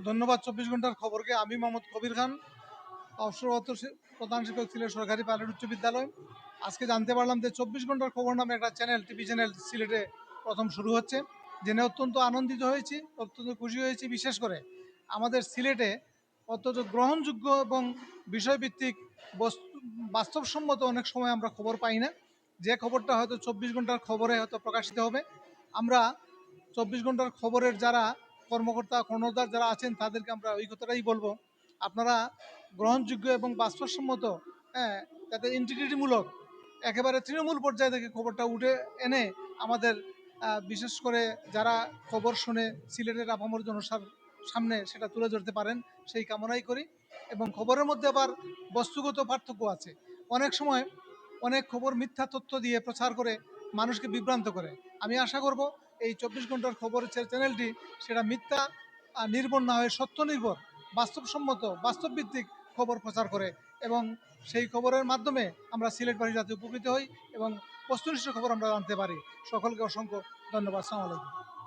ধন্যবাদ ২৪ ঘন্টার খবরকে। আমি মোহাম্মদ কবির খান, অবসরপ্রাপ্ত প্রধান শিক্ষক সিলেট সরকারি পাইলট উচ্চ বিদ্যালয়। আজকে জানতে পারলাম যে ২৪ ঘন্টার খবর নামে একটা চ্যানেল, টিভি চ্যানেল সিলেটে প্রথম শুরু হচ্ছে। জেনে অত্যন্ত আনন্দিত হয়েছি, অত্যন্ত খুশি হয়েছি। বিশেষ করে আমাদের সিলেটে অত্যন্ত গ্রহণযোগ্য এবং বিষয়ভিত্তিক বাস্তবসম্মত অনেক সময় আমরা খবর পাই না। যে খবরটা হয়তো ২৪ ঘন্টার খবরে হয়তো প্রকাশিত হবে। আমরা ২৪ ঘন্টার খবরের যারা কর্মকর্তা কর্ণধার যারা আছেন তাদেরকে আমরা ওই কথাটাই বলবো, আপনারা গ্রহণযোগ্য এবং বাস্তবসম্মত, হ্যাঁ, যাতে ইন্টিগ্রিটিমূলক একেবারে তৃণমূল পর্যায়ে থেকে খবরটা উঠে এনে আমাদের বিশেষ করে যারা খবর শুনে সিলেটের আপামর জনসার সামনে সেটা তুলে ধরতে পারেন, সেই কামনাই করি। এবং খবরের মধ্যে আবার বস্তুগত পার্থক্য আছে। অনেক সময় অনেক খবর মিথ্যা তথ্য দিয়ে প্রচার করে মানুষকে বিভ্রান্ত করে। আমি আশা করব এই ২৪ ঘন্টার খবরের চ্যানেলটি সেটা মিথ্যা নির্ভর না হয়ে সত্য নির্ভর, বাস্তবসম্মত, বাস্তবভিত্তিক খবর প্রচার করে এবং সেই খবরের মাধ্যমে আমরা সিলেটবাসী যাতে উপকৃত হই এবং বস্তুনিষ্ঠ খবর আমরা জানতে পারি। সকলকে অসংখ্য ধন্যবাদ। আসসালামু আলাইকুম।